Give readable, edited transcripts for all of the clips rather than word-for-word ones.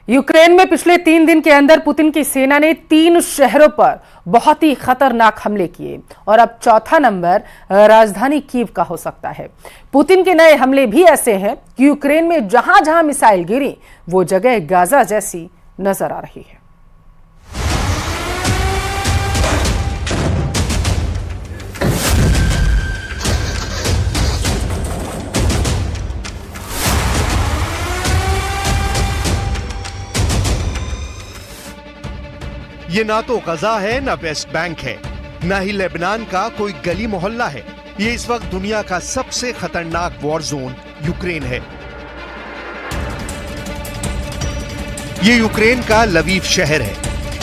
Ukraine में पिछले 3 दिन के अंदर पुतिन की सेना ने 3 शहरों पर बहुत ही खतरनाक हमले किए और अब चौथा नंबर राजधानी कीव का हो सकता है। पुतिन के नए हमले भी ऐसे हैं कि यूक्रेन में जहां जहां मिसाइल गिरी वो जगह गाजा जैसी नजर आ रही है। ये ना तो गजा है ना वेस्ट बैंक है, ना ही लेबनान का कोई गली मोहल्ला है। ये इस वक्त दुनिया का सबसे खतरनाक वॉर जोन यूक्रेन है। ये यूक्रेन का लवीव शहर है।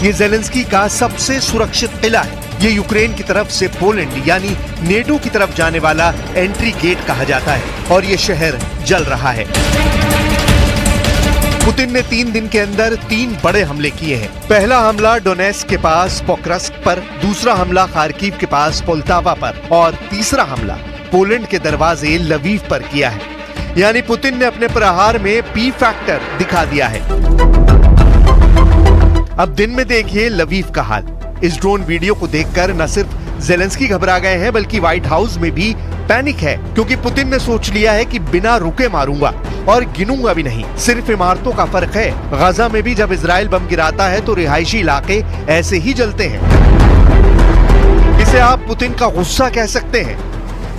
ये ज़ेलेंस्की का सबसे सुरक्षित किला है। ये यूक्रेन की तरफ से पोलैंड यानी नेटो की तरफ जाने वाला एंट्री गेट कहा जाता है और ये शहर जल रहा है। पुतिन ने 3 दिन के अंदर 3 बड़े हमले किए हैं। पहला हमला डोनेस्क के पास पोक्रस्क पर, दूसरा हमला खार्किव के पास पोल्टावा पर और तीसरा हमला पोलैंड के दरवाजे लवीव पर किया है। यानी पुतिन ने अपने प्रहार में पी फैक्टर दिखा दिया है। अब दिन में देखिए लवीव का हाल। इस ड्रोन वीडियो को देखकर न सिर्फ ज़ेलेंस्की घबरा गए हैं बल्कि व्हाइट हाउस में भी पैनिक है, क्योंकि पुतिन ने सोच लिया है कि बिना रुके मारूंगा और गिनूंगा भी नहीं। सिर्फ इमारतों का फर्क है। गाजा में भी जब इजराइल बम गिराता है तो रिहायशी इलाके ऐसे ही जलते हैं। इसे आप पुतिन का गुस्सा कह सकते हैं,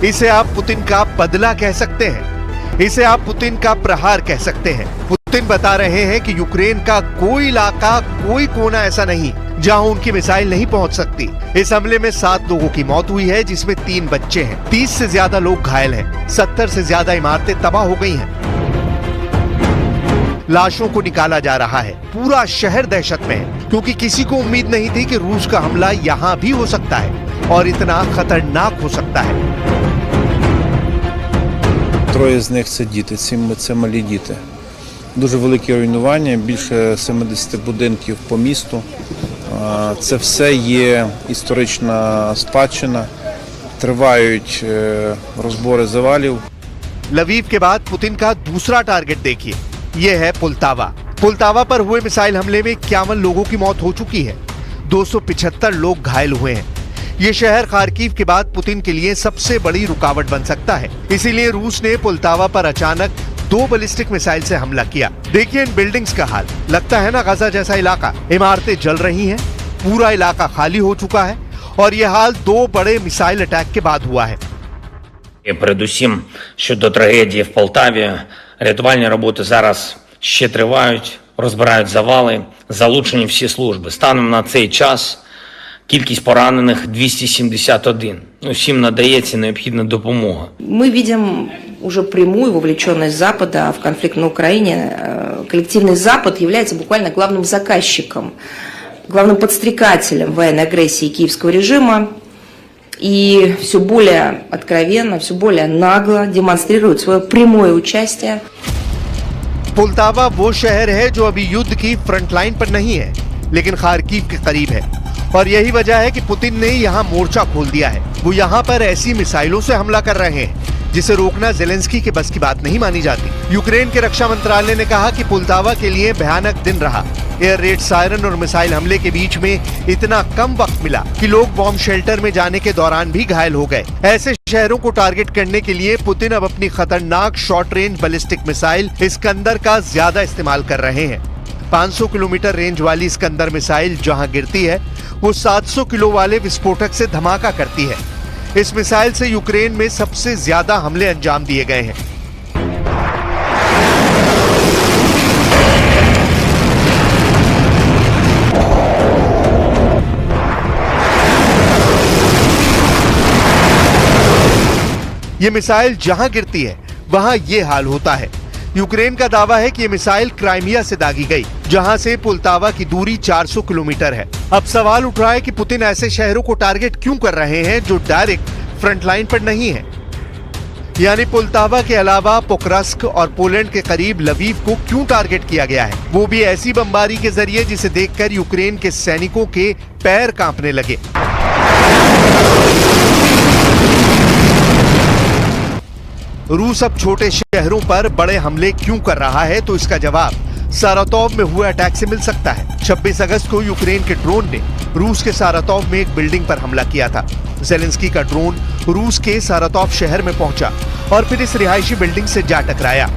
इसे आप पुतिन का बदला कह सकते हैं, इसे आप पुतिन का प्रहार कह सकते हैं। पुतिन बता रहे हैं कि यूक्रेन का कोई इलाका, कोई कोना ऐसा नहीं जहां उनकी मिसाइल नहीं पहुंच सकती। इस हमले में 7 लोगों की मौत हुई है, जिसमें 3 बच्चे हैं। 30 से ज्यादा लोग घायल हैं। 70 से ज्यादा इमारतें तबाह हो गई हैं। लाशों को निकाला जा रहा है। पूरा शहर दहशत में है, क्योंकि किसी को उम्मीद नहीं थी कि रूस का हमला यहां भी हो सकता है और इतना खतरनाक हो सकता है। 3 з них це діти, 7 це малі діти. Дуже великі руйнування, більше 70 будинків по місту. Це все є історична спадщина. Тривають розбори завалів. लवीव के बाद पुतिन का दूसरा टारगेट देखिए, ये है पोल्टावा। पोल्टावा पर हुए मिसाइल हमले में 51 लोगों की मौत हो चुकी है। 275 लोग घायल हुए हैं। ये शहर खार्किव के बाद पुतिन के लिए सबसे बड़ी रुकावट बन सकता है। इसीलिए रूस ने पोल्टावा पर अचानक 2 बैलिस्टिक मिसाइल से हमला किया। देखिए इन बिल्डिंग्स का हाल। लगता है ना गाजा जैसा इलाका। इमारतें जल रही हैं, पूरा इलाका खाली हो चुका है और ये हाल 2 बड़े मिसाइल अटैक के बाद हुआ है। Передусім щодо трагедії в Полтаві, рятувальні роботи зараз ще тривають, розбирають завали, залучені всі служби. Станом на цей час кількість поранених 271. Всім надається необхідна допомога. Мы видим уже прямую вовлеченность Запада в конфликт на Украине. Коллективный Запад является буквально главным заказчиком, главным подстрекателем военной агрессии киевского режима и все более откровенно, все более нагло демонстрирует свое прямое участие. पोल्टावा वो शहर है जो अभी युद्ध की फ्रंट लाइन पर नहीं है, लेकिन खार्किव के करीब है और यही वजह है कि पुतिन ने यहाँ मोर्चा खोल दिया है। वो यहाँ पर ऐसी मिसाइलों से हमला कर रहे हैं जिसे रोकना ज़ेलेंस्की के बस की बात नहीं मानी जाती। यूक्रेन के रक्षा मंत्रालय ने कहा कि पोल्टावा के लिए भयानक दिन रहा। एयर रेड, सायरन और मिसाइल हमले के बीच में इतना कम वक्त मिला कि लोग बॉम्ब शेल्टर में जाने के दौरान भी घायल हो गए। ऐसे शहरों को टारगेट करने के लिए पुतिन अब अपनी खतरनाक short range ballistic missile Iskander का ज्यादा इस्तेमाल कर रहे हैं। 500 किलोमीटर रेंज वाली इस्कंदर मिसाइल जहां गिरती है वो 700 किलो वाले विस्फोटक से धमाका करती है। इस मिसाइल से यूक्रेन में सबसे ज्यादा हमले अंजाम दिए गए हैं। ये मिसाइल जहां गिरती है वहां ये हाल होता है। यूक्रेन का दावा है कि ये मिसाइल क्राइमिया से दागी गई, जहां से पोल्टावा की दूरी 400 किलोमीटर है। अब सवाल उठ रहा है कि पुतिन ऐसे शहरों को टारगेट क्यों कर रहे हैं जो डायरेक्ट फ्रंट लाइन पर नहीं है। यानी पोल्टावा के अलावा पोक्रस्क और पोलैंड के करीब लवीव को क्यों टारगेट किया गया है, वो भी ऐसी बमबारी के जरिए जिसे देखकर यूक्रेन के सैनिकों के पैर कांपने लगे। रूस अब छोटे शहरों पर बड़े हमले क्यों कर रहा है, तो इसका जवाब सारातोव में हुए अटैक से मिल सकता है। 26 अगस्त को यूक्रेन के ड्रोन ने रूस के सारातोव में एक बिल्डिंग पर हमला किया था। जेलेंस्की का ड्रोन रूस के सारातोव शहर में पहुंचा और फिर इस रिहायशी बिल्डिंग से जा टकराया।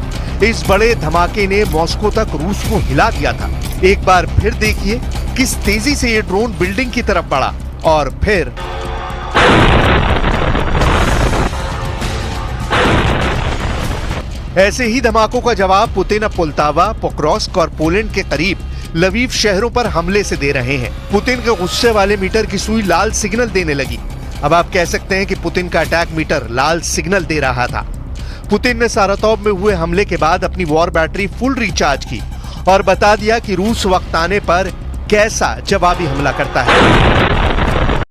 इस बड़े धमाके ने मॉस्को तक रूस को हिला दिया था। एक बार फिर देखिए किस तेजी से ये ड्रोन बिल्डिंग की तरफ बढ़ा और फिर ऐसे ही धमाकों का जवाब पुतिन अब पोल्टावा, पोक्रोस्क और पोलैंड के करीब लवीव शहरों पर हमले से दे रहे हैं। पुतिन के गुस्से वाले मीटर की सुई लाल सिग्नल देने लगी। अब आप कह सकते हैं कि पुतिन का अटैक मीटर लाल सिग्नल दे रहा था। पुतिन ने सारातोव में हुए हमले के बाद अपनी वॉर बैटरी फुल रिचार्ज की और बता दिया कि रूस वक्त आने पर कैसा जवाबी हमला करता है।